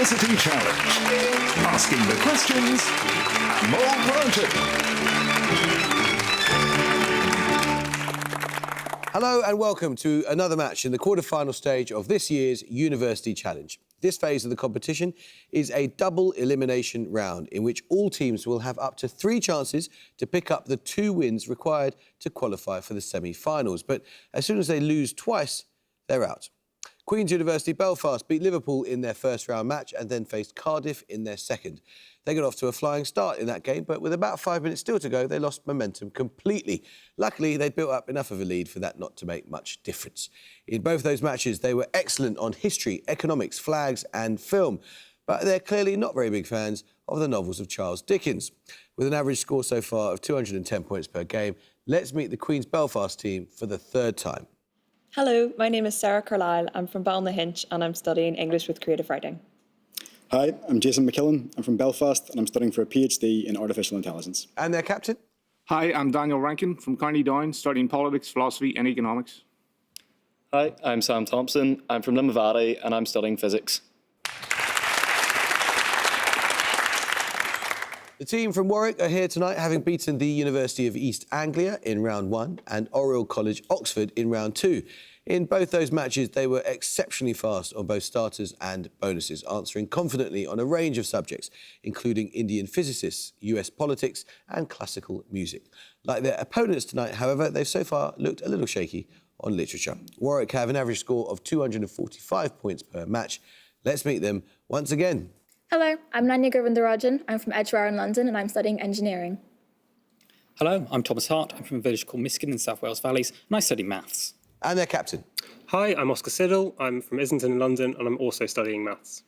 University Challenge. Asking the questions and more granted. Hello and welcome to another match in the quarter-final stage of this year's University Challenge. This phase of the competition is a double elimination round in which all teams will have up to 3 chances to pick up the 2 wins required to qualify for the semi-finals. But as soon as they lose twice, they're out. Queen's University Belfast beat Liverpool in their first round match and then faced Cardiff in their second. They got off to a flying start in that game, but with about 5 minutes still to go, they lost momentum completely. Luckily, they'd built up enough of a lead for that not to make much difference. In both those matches, they were excellent on history, economics, flags and film, but they're clearly not very big fans of the novels of Charles Dickens. With an average score so far of 210 points per game, let's meet the Queen's Belfast team for the 3rd time. Hello, my name is Sarah Carlisle. I'm from Balnahinch and I'm studying English with Creative Writing. Hi, I'm Jason McKillen. I'm from Belfast and I'm studying for a PhD in Artificial Intelligence. And their captain? Hi, I'm Daniel Rankin from County Down, studying Politics, Philosophy and Economics. Hi, I'm Sam Thompson. I'm from Limavady and I'm studying Physics. The team from Warwick are here tonight, having beaten the University of East Anglia in round 1 and Oriel College, Oxford in round 2. In both those matches, they were exceptionally fast on both starters and bonuses, answering confidently on a range of subjects, including Indian physicists, US politics and classical music. Like their opponents tonight, however, they've so far looked a little shaky on literature. Warwick have an average score of 245 points per match. Let's meet them once again. Hello, I'm Nanya Govindarajan. I'm from Edgware in London and I'm studying engineering. Hello, I'm Thomas Hart. I'm from a village called Miskin in South Wales Valleys and I study maths. And their captain. Hi, I'm Oscar Siddle. I'm from Islington in London and I'm also studying maths.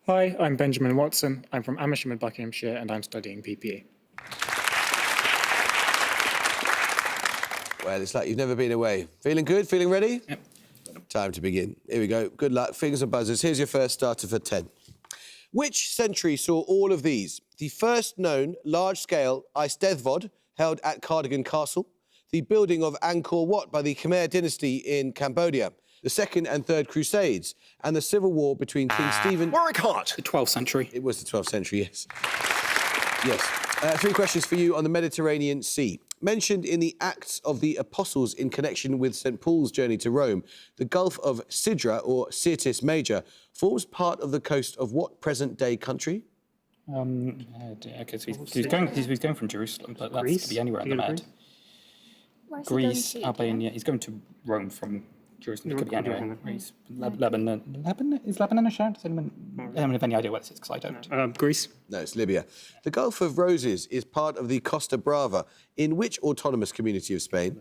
Hi, I'm Benjamin Watson. I'm from Amersham in Buckinghamshire and I'm studying PPE. Well, it's like you've never been away. Feeling good? Feeling ready? Yep. Time to begin. Here we go. Good luck. Fingers and buzzers. Here's your first starter for 10. Which century saw all of these? The first known large-scale Eisteddfod held at Cardigan Castle, the building of Angkor Wat by the Khmer dynasty in Cambodia, the Second and Third Crusades, and the civil war between King Stephen... Warwick Hart. The 12th century. It was the 12th century, yes. Yes. 3 questions for you on the Mediterranean Sea. Mentioned in the Acts of the Apostles in connection with St Paul's journey to Rome, the Gulf of Sidra, or Syrtis Major, forms part of the coast of what present-day country? Okay, so he's going from Jerusalem, but that could be anywhere in the Med. Greece, Albania. He's going to Rome from Jerusalem. It could be anywhere. Greece, Lebanon. Is Lebanon a shout? Does anyone have any idea where this is? Because I don't. Greece? No, it's Libya. The Gulf of Roses is part of the Costa Brava in which autonomous community of Spain?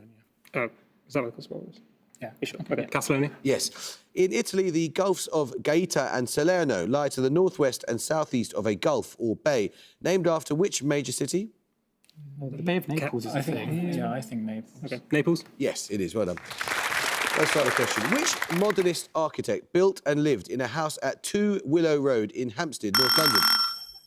Is that what Costa Brava is? Yeah. Sure. Okay, Catalonia? Yes. In Italy, the Gulfs of Gaeta and Salerno lie to the northwest and southeast of a gulf or bay, named after which major city? The Bay of Naples is a thing. Yeah, I think Naples. Okay, Naples? Yes, it is. Well done. Let's start the question. Which modernist architect built and lived in a house at 2 Willow Road in Hampstead, North London?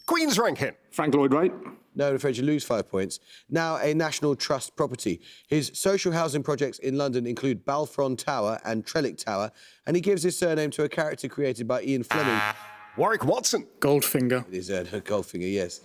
Queen's Rankin. Frank Lloyd Wright. No, I'm afraid you lose 5 points. Now a National Trust property. His social housing projects in London include Balfron Tower and Trellick Tower, and he gives his surname to a character created by Ian Fleming. Warwick Watson. Goldfinger. It is Goldfinger, yes.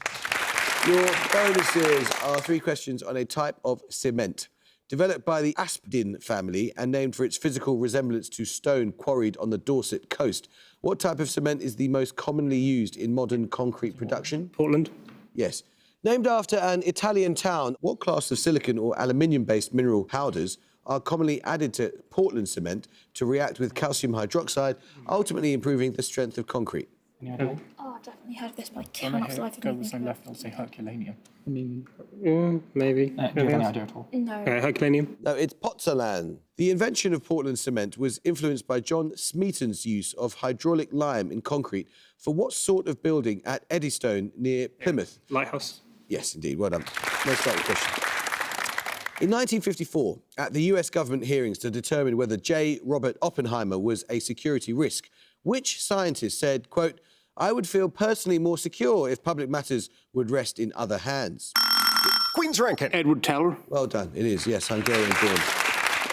Your bonuses are 3 questions on a type of cement. Developed by the Aspdin family and named for its physical resemblance to stone quarried on the Dorset coast, what type of cement is the most commonly used in modern concrete production? Portland? Yes. Named after an Italian town, what class of silicon or aluminium-based mineral powders are commonly added to Portland cement to react with calcium hydroxide, ultimately improving the strength of concrete? Oh, I've definitely heard of this, but I cannot for life of me. Go with my left, I'll say Herculaneum. I mean, maybe. do you have any idea at all? No. Herculaneum? No, it's pozzolan. The invention of Portland cement was influenced by John Smeaton's use of hydraulic lime in concrete for what sort of building at Eddystone near Plymouth? Lighthouse? Yes, indeed. Well done. Let's start the question. In 1954, at the US government hearings to determine whether J. Robert Oppenheimer was a security risk, which scientist said, quote, "I would feel personally more secure if public matters would rest in other hands"? Queen's Rankin. Edward Teller. Well done. It is, yes, Hungarian born.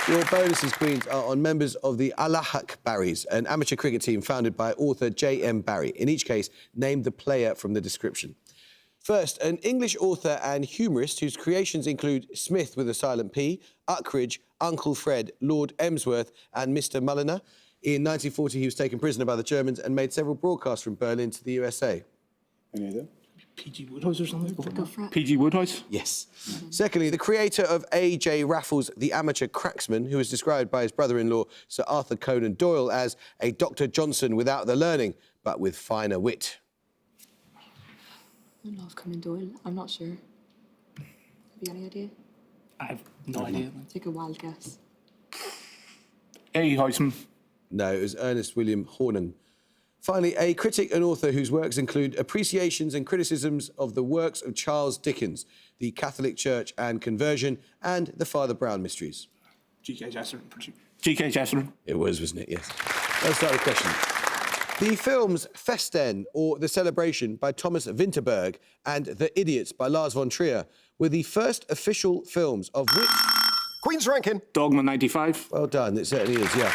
Your bonuses, Queens, are on members of the Allahak Barrys, an amateur cricket team founded by author J.M. Barrie. In each case, name the player from the description. First, an English author and humorist whose creations include Smith with a silent P, Uckridge, Uncle Fred, Lord Emsworth and Mr. Mulliner. In 1940, he was taken prisoner by the Germans and made several broadcasts from Berlin to the USA. Any idea? P.G. Woodhouse or something? P.G. Woodhouse? Yes. Secondly, the creator of A.J. Raffles, the amateur cracksman, who was described by his brother-in-law, Sir Arthur Conan Doyle, as a Dr. Johnson without the learning, but with finer wit. I love Conan Doyle. I'm not sure. Have you any idea? I have no idea. Take a wild guess. A. Heisman. No, it was Ernest William Hornung. Finally, a critic and author whose works include appreciations and criticisms of the works of Charles Dickens, the Catholic Church and Conversion, and the Father Brown Mysteries. G.K. Chesterton. G.K. Chesterton. It was, wasn't it? Yes. Let's start the question. The films Festen, or The Celebration, by Thomas Vinterberg, and The Idiots, by Lars von Trier, were the first official films of which... Queen's ranking. Dogma 95. Well done, it certainly is, yeah.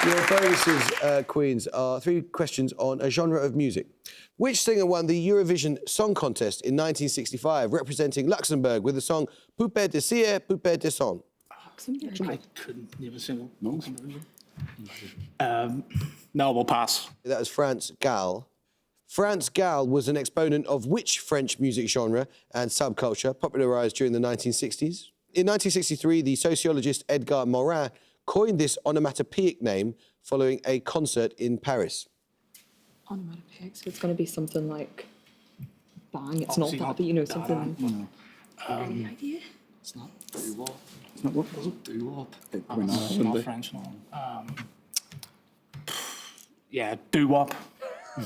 Your bonuses, Queens, are 3 questions on a genre of music. Which singer won the Eurovision Song Contest in 1965, representing Luxembourg with the song Poupée de cire, Poupée de son? I couldn't name a single. No. No, we'll pass. That was Franz Gall. Franz Gall was an exponent of which French music genre and subculture popularised during the 1960s? In 1963, the sociologist Edgar Morin coined this onomatopoeic name following a concert in Paris. Onomatopoeic, so it's going to be something like bang. It's not that, but you know, something... Any idea? It's not doo-wop. It's not what was it? Doo-wop. It's not French, no. Yeah, doo-wop.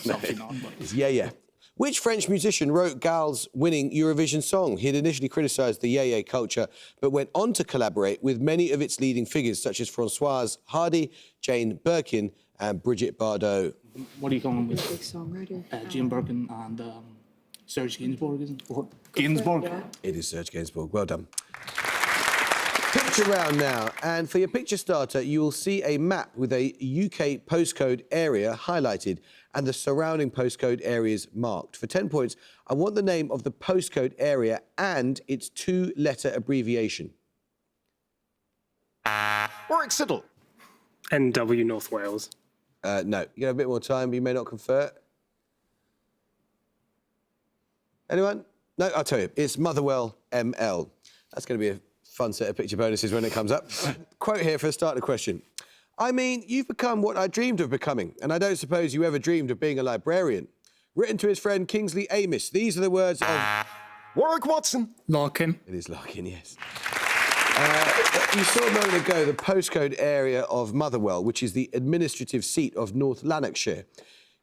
Something on, but... It's yeah. Which French musician wrote Gall's winning Eurovision song? He had initially criticised the yeye culture, but went on to collaborate with many of its leading figures, such as Françoise Hardy, Jane Birkin and Brigitte Bardot. What are you going with? Big songwriter. Jane Birkin and Serge Gainsbourg, isn't it? Gainsbourg? Yeah. It is Serge Gainsbourg. Well done. Picture round now, and for your picture starter, you will see a map with a UK postcode area highlighted and the surrounding postcode areas marked. For 10 points, I want the name of the postcode area and its 2-letter abbreviation. Warwick Siddle. NW North Wales. No, you have a bit more time, but you may not convert. Anyone? No, I'll tell you. It's Motherwell ML. That's going to be a fun set of picture bonuses when it comes up. Quote here for the start of the question. I mean, you've become what I dreamed of becoming, and I don't suppose you ever dreamed of being a librarian. Written to his friend Kingsley Amis. These are the words of... Warwick Watson. Larkin. It is Larkin, yes. You saw a moment ago the postcode area of Motherwell, which is the administrative seat of North Lanarkshire.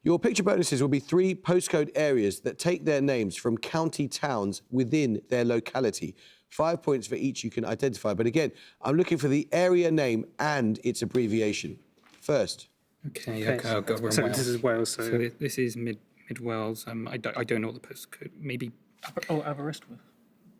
Your picture bonuses will be 3 postcode areas that take their names from county towns within their locality. 5 points for each you can identify. But again, I'm looking for the area name and its abbreviation. First. Okay, I'll go So Wales. this is Wales, so... This is mid Wales. I don't know what the postcode. Maybe. Aberystwyth.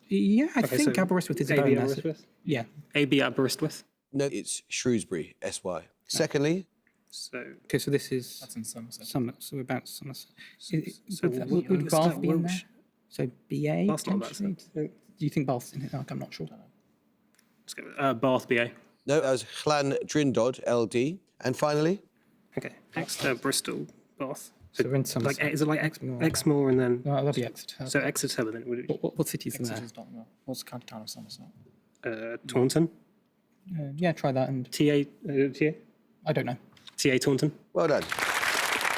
Yeah, I Okay, think so Aberystwyth is AB around there. Aberystwyth? Yeah. AB Aberystwyth. No, it's Shrewsbury, SY. Secondly, So... Okay, so this is. That's in Somerset. So about Somerset. is Would Bath that be in there? Welsh? So BA. Bath's not that, potentially? Do you think Bath's in it? I'm not sure. Let's go Bath, BA. no, that was Llan Drindod, LD. And finally, Okay. Exeter, Bristol, Bath. So we're in Somerset. Like, is it like Exmoor and then... Oh, that'll be Exeter. So Exeter, but then would it be What cities are there? What's the county town of Somerset? Taunton? Yeah, try that. And TA? I don't know. TA Taunton? well done.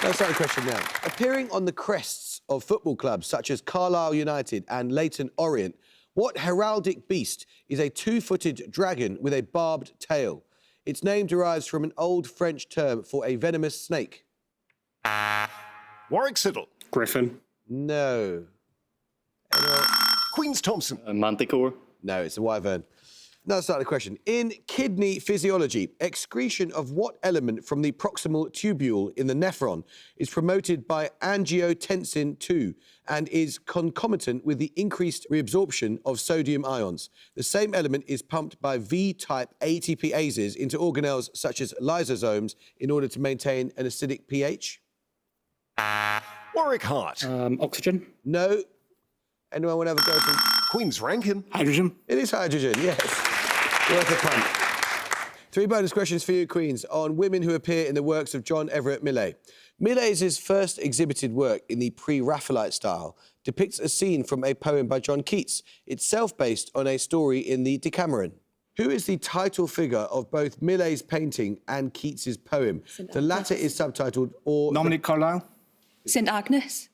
Let's start the question now. Appearing on the crests of football clubs such as Carlisle United and Leyton Orient, what heraldic beast is a 2-footed dragon with a barbed tail? Its name derives from an old French term for a venomous snake. Warwick Siddle. Griffin? No. Anyone? Queen's Thompson. Manticore. No, it's a wyvern. Now let's start the question. In kidney physiology, excretion of what element from the proximal tubule in the nephron is promoted by angiotensin II and is concomitant with the increased reabsorption of sodium ions? The same element is pumped by V-type ATPases into organelles such as lysosomes in order to maintain an acidic pH. Warwick Hart. Oxygen. No. Anyone want to have a go from Queen's Rankin. Hydrogen. It is hydrogen, yes. Worth a punt. 3 bonus questions for you, Queens, on women who appear in the works of John Everett Millais. Millais' first exhibited work in the pre-Raphaelite style depicts a scene from a poem by John Keats, itself based on a story in the Decameron. Who is the title figure of both Millais' painting and Keats' poem? The latter is subtitled or... Dominic Carlyle. St Agnes.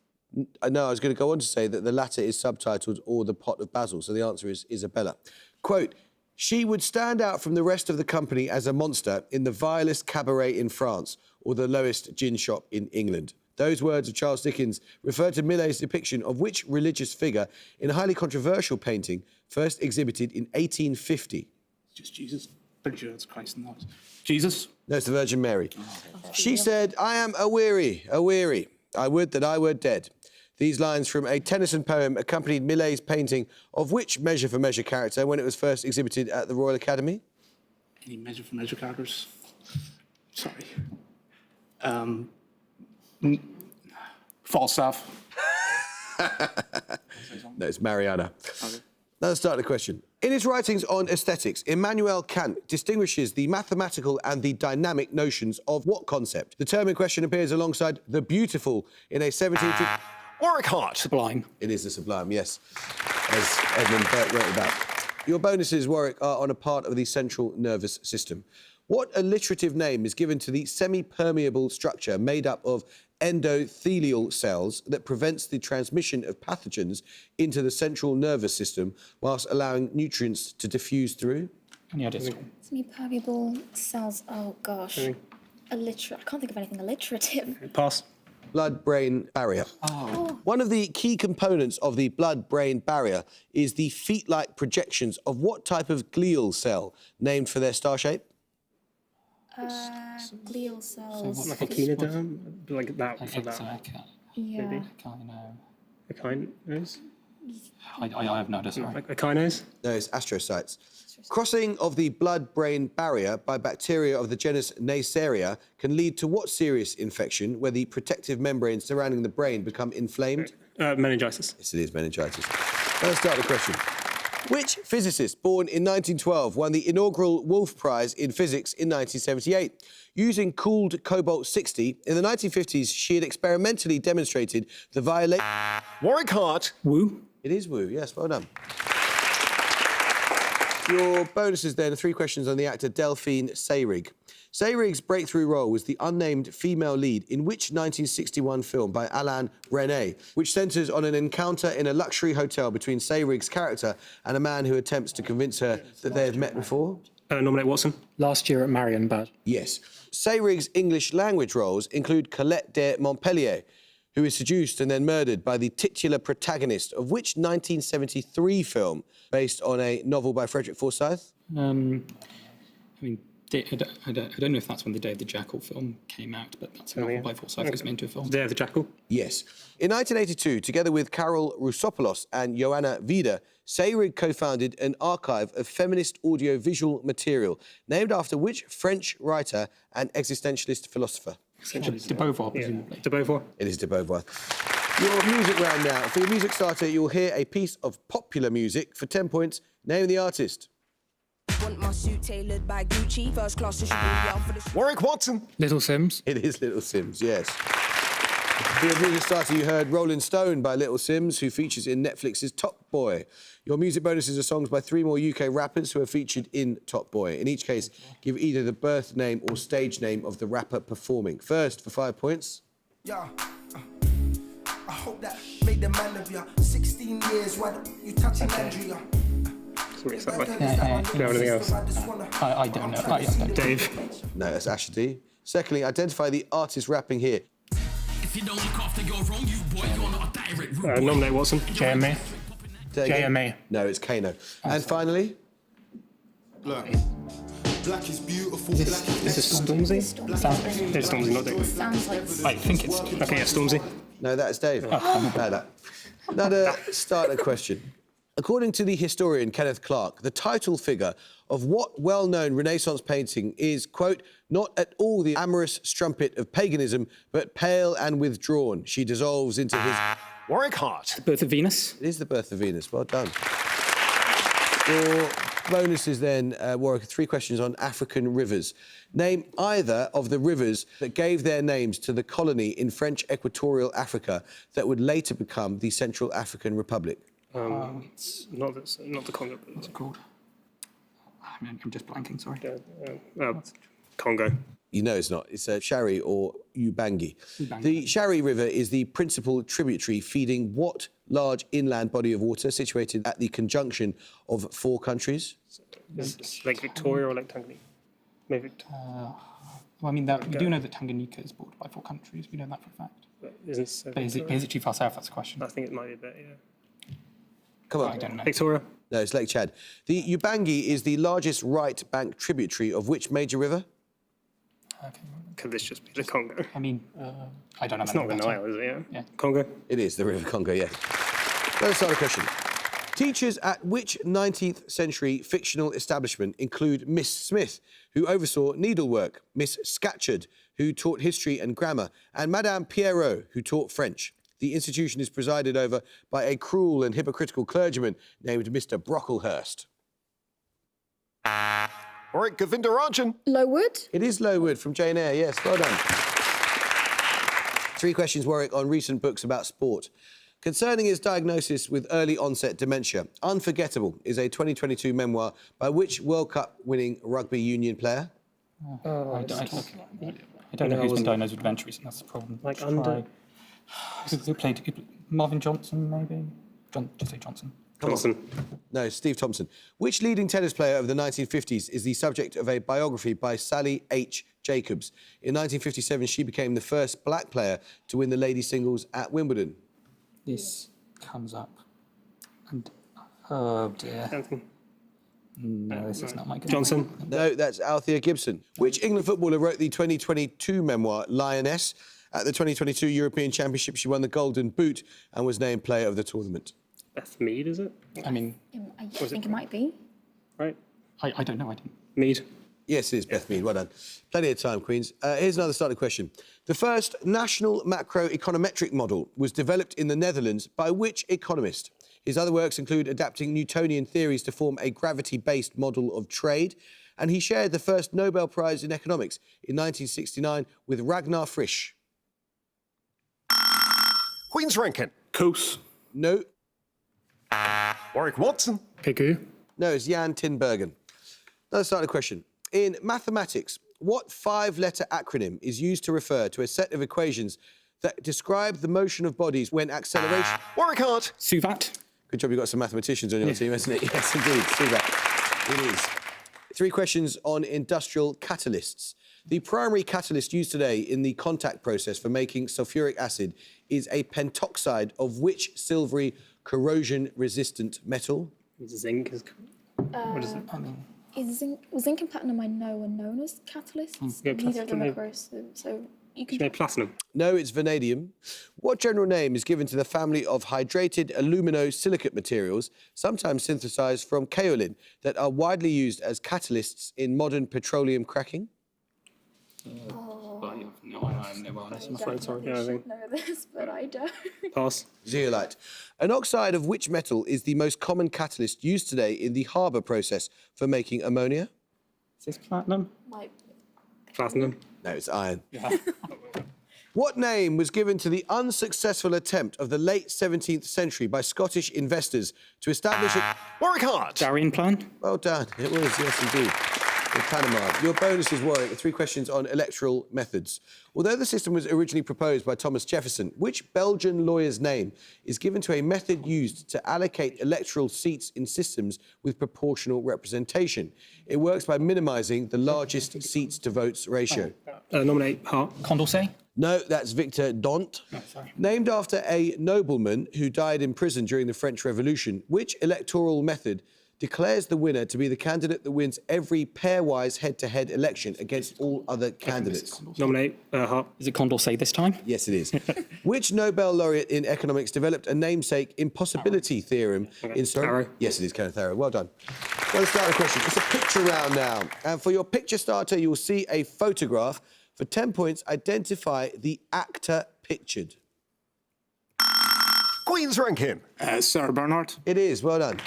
No, I was going to go on to say that the latter is subtitled Or the Pot of Basil, so the answer is Isabella. Quote, she would stand out from the rest of the company as a monster in the vilest cabaret in France or the lowest gin shop in England. Those words of Charles Dickens refer to Millais' depiction of which religious figure in a highly controversial painting first exhibited in 1850? Just Jesus. Pretty sure it's Christ and not. Jesus. No, it's the Virgin Mary. She said, I am aweary. I would that I were dead. These lines from a Tennyson poem accompanied Millais' painting of which Measure for Measure character when it was first exhibited at the Royal Academy? Any Measure for Measure characters? Sorry. Falstaff. No, it's Mariana. Okay. Now let's start the question. In his writings on aesthetics, Immanuel Kant distinguishes the mathematical and the dynamic notions of what concept? The term in question appears alongside the beautiful in a 17th... Warwick Hart. Sublime. It is the sublime, yes, as Edmund Burke wrote about. Your bonuses, Warwick, are on a part of the central nervous system. What alliterative name is given to the semi-permeable structure made up of endothelial cells that prevents the transmission of pathogens into the central nervous system whilst allowing nutrients to diffuse through? Any ideas? Semi-permeable cells. Oh, gosh. I can't think of anything alliterative. Pass. Blood-brain barrier. One of the key components of the blood-brain barrier is the feet-like projections of what type of glial cell, named for their star shape? Glial cells. Like a echinoderm? Like that for that. Yeah. Maybe. A kinase? I have no idea, sorry. Like a kinase? No, it's astrocytes. Crossing of the blood-brain barrier by bacteria of the genus Neisseria can lead to what serious infection where the protective membranes surrounding the brain become inflamed? Meningitis. Yes, it is meningitis. Let's start the question. Which physicist born in 1912 won the inaugural Wolf Prize in Physics in 1978? Using cooled cobalt-60, in the 1950s, she had experimentally demonstrated the violation... Warwick Hart. Woo. It is Wu, yes, well done. Your bonuses then are 3 questions on the actor Delphine Seyrig. Seyrig's breakthrough role was the unnamed female lead in which 1961 film by Alain Resnais, which centres on an encounter in a luxury hotel between Seyrig's character and a man who attempts to convince her that they have met before? Nominate Watson. Last year at Marienbad. Yes. Seyrig's English language roles include Colette de Montpellier, who is seduced and then murdered by the titular protagonist of which 1973 film based on a novel by Frederick Forsyth? I mean, I don't know if that's when the Day of the Jackal film came out, but that's a novel by Forsyth that was made into a film. Day of the Jackal? Yes. In 1982, together with Carol Rousopoulos and Joanna Vida, Seyrig co-founded an archive of feminist audiovisual material named after which French writer and existentialist philosopher? De Beauvoir, presumably. De Beauvoir. It is de Beauvoir. Your music round now. For your music starter, you'll hear a piece of popular music. For 10 points, name the artist. Want my suit tailored by Gucci, first class for the... Warwick Watson. Little Sims. It is Little Sims, yes. For your music starter, you heard Rolling Stone by Little Sims, who features in Netflix's Top Boy. Your music bonuses are songs by 3 more UK rappers who are featured in Top Boy. In each case, give either the birth name or stage name of the rapper performing. First, for 5 points. Yeah, I hope that made the man of you. 16 years, why don't you touching Andrea? Sorry, that way. You know anything else? I don't know. Dave. No, that's Asher D. Secondly, identify the artist rapping here. If you don't look after your own, you boy, you're not a direct root. Nominate Watson. JMA. JMA. No, it's Kano. And finally? Look. Black is beautiful. Is this Stormzy? It's Stormzy, not Dave. Sounds like. I think it's. Okay, yeah, Stormzy. No, that's Dave. Another starter question. According to the historian Kenneth Clark, the title figure of what well-known Renaissance painting is, quote, not at all the amorous strumpet of paganism, but pale and withdrawn. She dissolves into his Warwick heart. The Birth of Venus. It is the Birth of Venus. Well done. Your bonuses then, Warwick, 3 questions on African rivers. Name either of the rivers that gave their names to the colony in French Equatorial Africa that would later become the Central African Republic. It's not the Congo. What's it called? I'm just blanking, sorry. Congo. You know it's not. It's Shari or Ubangi. The Shari River is the principal tributary feeding what large inland body of water situated at the conjunction of 4 countries? Is it Lake Victoria or Lake Tanganyika? Maybe. Well, I mean, we do know that Tanganyika is bordered by 4 countries. We know that for a fact. But is it too far south? That's the question. I think it might be a bit, yeah. Come on. I don't know. Victoria. No, it's Lake Chad. The Ubangi is the largest right bank tributary of which major river? Okay. Could this just be the Congo? I mean, I don't know. It's not the Nile, is it? Yeah. Congo. It is the River Congo, yes. Let's start a question. Teachers at which 19th century fictional establishment include Miss Smith, who oversaw needlework, Miss Scatcherd, who taught history and grammar, and Madame Pierrot, who taught French? The institution is presided over by a cruel and hypocritical clergyman named Mr. Brocklehurst. Warwick Govindarajan. Lowood? It is Lowood from Jane Eyre, yes, well done. 3 questions, Warwick, on recent books about sport. Concerning his diagnosis with early onset dementia, Unforgettable is a 2022 memoir by which World Cup winning rugby union player? I don't know who's been diagnosed with dementia recently, that's the problem. Like under... Who played Marvin Johnson, maybe? Just say Johnson. Thompson. No, Steve Thompson. Which leading tennis player of the 1950s is the subject of a biography by Sally H. Jacobs? In 1957, she became the first black player to win the ladies' singles at Wimbledon. This comes up. And, oh, dear. Anthony. No, this is not my good. Johnson. No, that's Althea Gibson. Which England footballer wrote the 2022 memoir, Lioness? At the 2022 European Championship, she won the Golden Boot and was named player of the tournament. Beth Mead, is it? I mean... I think it might be. Right. I don't know, I didn't... Mead. Yes, it is Beth Mead. Well done. Plenty of time, Queens. Here's another starter question. The first national macroeconometric model was developed in the Netherlands by which economist? His other works include adapting Newtonian theories to form a gravity-based model of trade, and he shared the first Nobel Prize in economics in 1969 with Ragnar Frisch. Queen's Rankin. Coase. No. Warwick Watson. Pigou. No, it's Jan Tinbergen. Another starter question. In mathematics, what 5-letter acronym is used to refer to a set of equations that describe the motion of bodies when acceleration... Warwick Hart. Suvat. Good job you've got some mathematicians on your team, hasn't it? Yes, indeed. Suvat. It is. 3 questions on industrial catalysts. The primary catalyst used today in the contact process for making sulfuric acid is a pentoxide of which silvery corrosion-resistant metal? Zinc is... what is it? I mean... Zinc and platinum I know are known as catalysts. Neither of them are corrosive, so you can... Platinum. No, it's vanadium. What general name is given to the family of hydrated aluminosilicate materials, sometimes synthesised from kaolin, that are widely used as catalysts in modern petroleum cracking? No, I'm never honest, I'm afraid. Sorry, yeah, I think. know this, but I don't. Pass. Zeolite. An oxide of which metal is the most common catalyst used today in the Haber process for making ammonia? Is this platinum? Platinum. No, it's iron. Yeah. What name was given to the unsuccessful attempt of the late 17th century by Scottish investors to establish a... Warwick Hart. Darien Plan? Well done. It was, yes, indeed. In Panama. Your bonus is, Warwick, 3 questions on electoral methods. Although the system was originally proposed by Thomas Jefferson, which Belgian lawyer's name is given to a method used to allocate electoral seats in systems with proportional representation? It works by minimising the largest seats to votes ratio. Nominate Hart. Condorcet? No, that's Victor Dont. No, sorry. Named after a nobleman who died in prison during the French Revolution, which electoral method declares the winner to be the candidate that wins every pairwise head-to-head election against all other candidates? Nominate Hart. Is it Condorcet this time? Yes, it is. Which Nobel laureate in economics developed a namesake impossibility theorem in... Arrow. Yes, it is Kenneth Arrow. Well done. Well, let's start the question. It's a picture round now. And for your picture starter, you'll see a photograph. For 10 points, identify the actor pictured. Queen's ranking. Sarah Bernhardt. It is. Well done.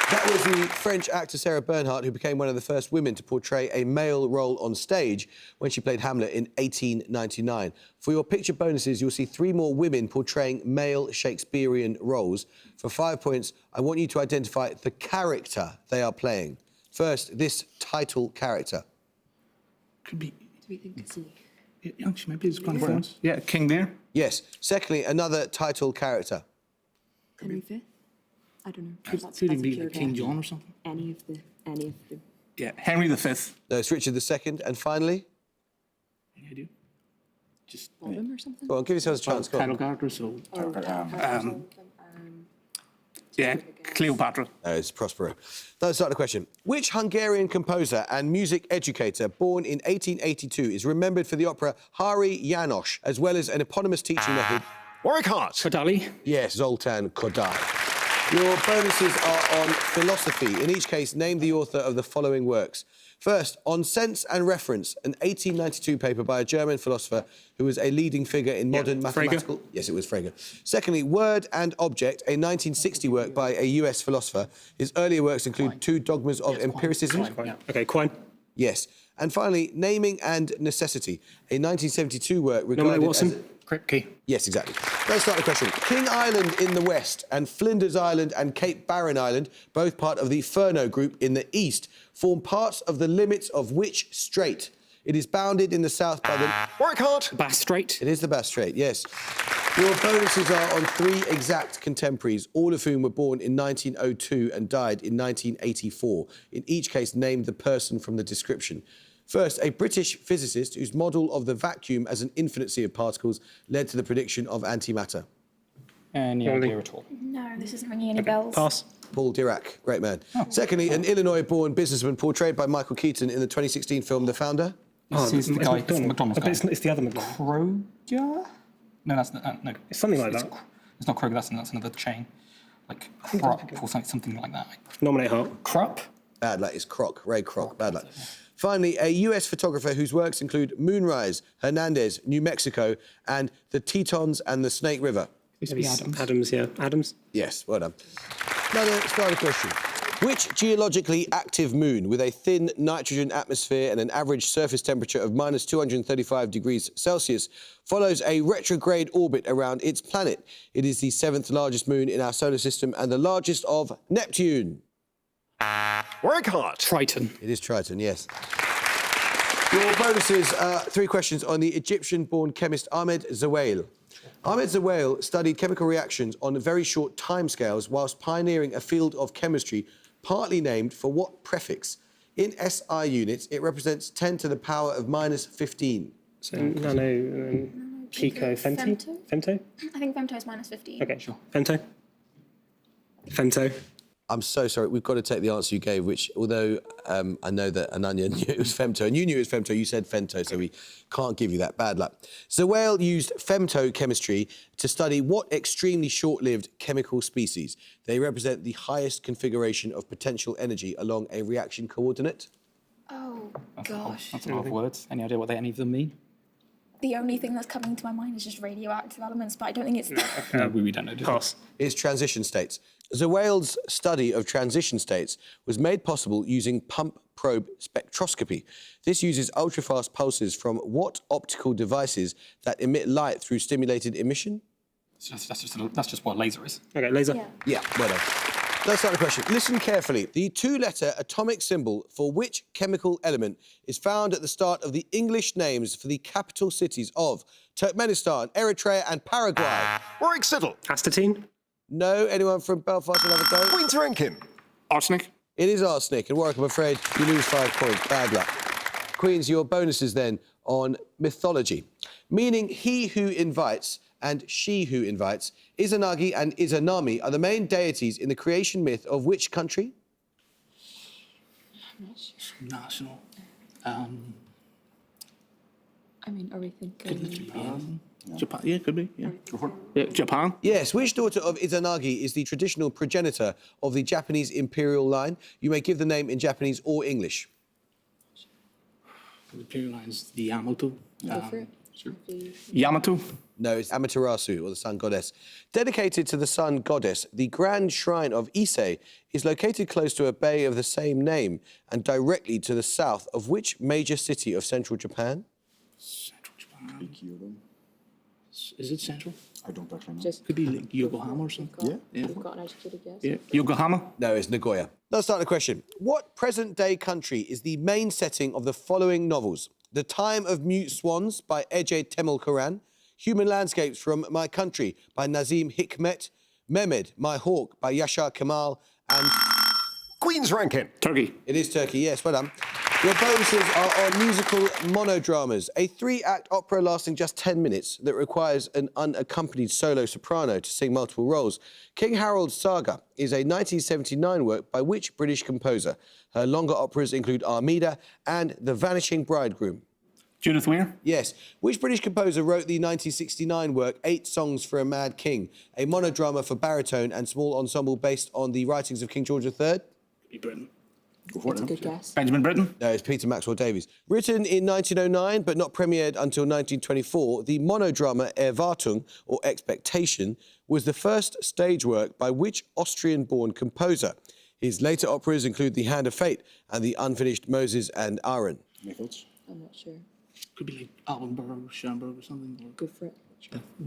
That was the French actor Sarah Bernhardt, who became one of the first women to portray a male role on stage when she played Hamlet in 1899. For your picture bonuses, you'll see 3 more women portraying male Shakespearean roles. For 5 points, I want you to identify the character they are playing. First, this title character. Could be. Do we think it's he? Yeah, actually, maybe it's Gone France. Yeah, King Lear. Yes. Secondly, another title character. Henry V? I don't know. Could he be like King John or something? Any of the. Yeah, Henry V. No, it's Richard II. And finally? Any idea? Just Robin or something? Go on, give yourselves a chance. Go on. title character, so. Yeah, Cleopatra. No, it's Prospero. Let's start the question. Which Hungarian composer and music educator born in 1882 is remembered for the opera Hari János, as well as an eponymous teaching method? Warwick Hart. Kodály. Yes, Zoltán Kodály. Your bonuses are on philosophy. In each case, name the author of the following works. First, On Sense and Reference, an 1892 paper by a German philosopher who was a leading figure in modern mathematical... Yes, it was Frege. Secondly, Word and Object, a 1960 work by a US philosopher. His earlier works include 2 Dogmas of Empiricism. Okay, Quine. Yes. And finally, Naming and Necessity, a 1972 work regarded Nominate Watson. as... Kripke. Yes, exactly. Let's start the question. King Island in the west and Flinders Island and Cape Barren Island, both part of the Furneaux Group in the east, form parts of the limits of which strait? It is bounded in the south by the... Warwick Hart. Bass Strait. It is the Bass Strait, yes. Your bonuses are on 3 exact contemporaries, all of whom were born in 1902 and died in 1984. In each case, name the person from the description. First, a British physicist whose model of the vacuum as an infinite sea of particles led to the prediction of antimatter. Any idea at all? No, this isn't ringing any bells. Pass. Paul Dirac, great man. Secondly, an Illinois-born businessman portrayed by Michael Keaton in the 2016 film The Founder. This is the guy, it's the McDonald's guy. It's the other McDonald's. Kroger? No, that's not, no. It's something like that. It's not Kroger, that's another chain. Like Krupp or something like that. Nominate Hart. Krupp? Bad luck, it's Kroc, Ray Kroc, bad luck. Finally, a US photographer whose works include Moonrise, Hernandez, New Mexico, and the Tetons and the Snake River. Adams, yeah. Adams. Yes, well done. Now, let's start the question. Which geologically active moon with a thin nitrogen atmosphere and an average surface temperature of minus 235 degrees Celsius follows a retrograde orbit around its planet? It is the 7th largest moon in our solar system and the largest of Neptune. Warwick Hart. Triton. It is Triton, yes. Your bonuses are 3 questions on the Egyptian-born chemist Ahmed Zewail. Ahmed Zewail studied chemical reactions on very short timescales whilst pioneering a field of chemistry partly named for what prefix? In SI units, it represents 10 to the power of minus 15. So nano, pico, femto? Femto? I think femto is minus 15. Okay, sure. Femto? Femto. I'm so sorry, we've got to take the answer you gave, which, although I know that Ananya knew it was femto, and you knew it was femto, you said femto, so we can't give you that. Bad luck. Zewail used femtochemistry to study what extremely short-lived chemical species. They represent the highest configuration of potential energy along a reaction coordinate. Oh, gosh. That's a lot of words. Any idea what any of them mean? The only thing that's coming to my mind is just radioactive elements, but I don't think it's... No, we don't know. Pass. It's transition states. Zewail's study of transition states was made possible using pump probe spectroscopy. This uses ultrafast pulses from what optical devices that emit light through stimulated emission? That's just what a laser is. Okay, laser. Yeah, well done. Let's start the question. Listen carefully. The 2-letter atomic symbol for which chemical element is found at the start of the English names for the capital cities of Turkmenistan, Eritrea and Paraguay? Warwick Siddle. Astatine. No. Anyone from Belfast will have a go? Queen's ranking. Arsenic. It is arsenic. And Warwick, I'm afraid you lose 5 points. Bad luck. Queens, your bonuses then on mythology. Meaning he who invites and she who invites. Izanagi and Izanami are the main deities in the creation myth of which country? National. I mean, are we thinking... Japan. Yeah, could be. Yeah. Yeah, Japan. Yes, which daughter of Izanagi is the traditional progenitor of the Japanese imperial line? You may give the name in Japanese or English. The imperial line is the Yamato. Go for it. Sure. Yamato. No, it's Amaterasu, or the sun goddess. Dedicated to the sun goddess, the grand shrine of Ise is located close to a bay of the same name and directly to the south of which major city of central Japan? Central Japan. Is it central? I don't actually know. Just Could be like Yokohama or something. We've got an educated guess. Yeah. Yokohama. No, it's Nagoya. Let's start the question. What present-day country is the main setting of the following novels? The Time of Mute Swans by Ece Temel Koran, Human Landscapes from My Country by Nazim Hikmet, Mehmed, My Hawk by Yashar Kemal, and... Queen's ranking. Turkey. It is Turkey, yes, well done. Your bonuses are on musical monodramas, a 3-act opera lasting just 10 minutes that requires an unaccompanied solo soprano to sing multiple roles. King Harold's Saga is a 1979 work by which British composer? Her longer operas include Armida and The Vanishing Bridegroom. Judith Weir. Yes. Which British composer wrote the 1969 work 8 Songs for a Mad King, a monodrama for baritone and small ensemble based on the writings of King George III? Be Britain. It's a good guess. Benjamin Britten. No, it's Peter Maxwell Davies. Written in 1909, but not premiered until 1924, the monodrama Erwartung, or Expectation, was the first stage work by which Austrian-born composer? His later operas include The Hand of Fate and the unfinished Moses and Aaron. Any thoughts? I'm not sure. Could be like Allenberg, Schoenberg or something. Or Go for it.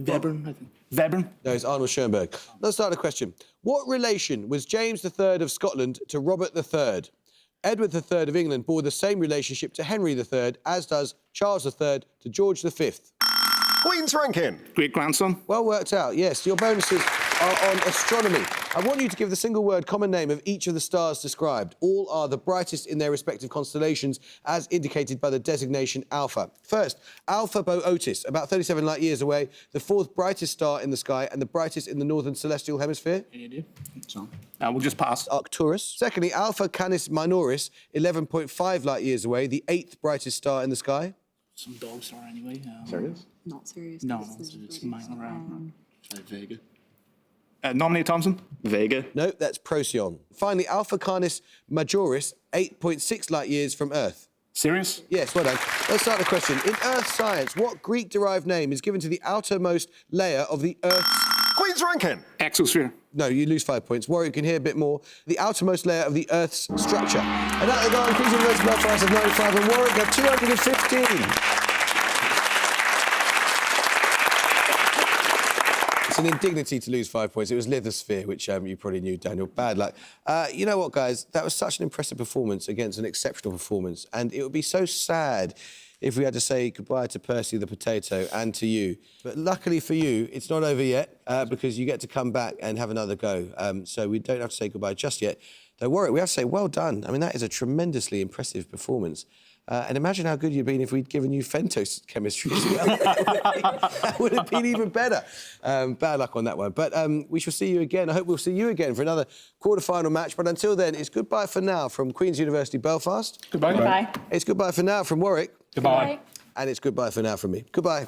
Webern, I think. Webern. No, it's Arnold Schoenberg. Let's start a question. What relation was James III of Scotland to Robert III? Edward III of England bore the same relationship to Henry III as does Charles III to George V. Queen's ranking. Great grandson. Well worked out, yes. Your bonuses are on astronomy. I want you to give the single word common name of each of the stars described. All are the brightest in their respective constellations, as indicated by the designation Alpha. First, Alpha Boötis, about 37 light years away, the 4th brightest star in the sky and the brightest in the northern celestial hemisphere. Any idea? So, we'll just pass. Arcturus. Secondly, Alpha Canis Minoris, 11.5 light years away, the 8th brightest star in the sky. Some dog star anyway. Serious? Not serious. No, it's minor around. Vega. Nominate Thompson. Vega. No, that's Procyon. Finally, Alpha Canis Majoris, 8.6 light years from Earth. Serious? Yes, well done. Let's start the question. In Earth science, what Greek-derived name is given to the outermost layer of the Earth's... Queen's ranking. Exosphere. No, you lose 5 points. Warwick, you can hear a bit more. The outermost layer of the Earth's structure. And that they go on Queen's University Belfast of 95 and Warwick have 215. It's an indignity to lose 5 points. It was lithosphere, which you probably knew, Daniel. Bad luck. You know what, guys? That was such an impressive performance against an exceptional performance. And it would be so sad if we had to say goodbye to Percy the Potato and to you. But luckily for you, it's not over yet, because you get to come back and have another go. So we don't have to say goodbye just yet. Though, Warwick, we have to say well done. I mean, that is a tremendously impressive performance. And imagine how good you'd been if we'd given you Fentos chemistry as well. That would have been even better. Bad luck on that one. But we shall see you again. I hope we'll see you again for another quarter-final match. But until then, it's goodbye for now from Queen's University Belfast. Goodbye. Goodbye. It's goodbye for now from Warwick. Goodbye. And it's goodbye for now from me. Goodbye.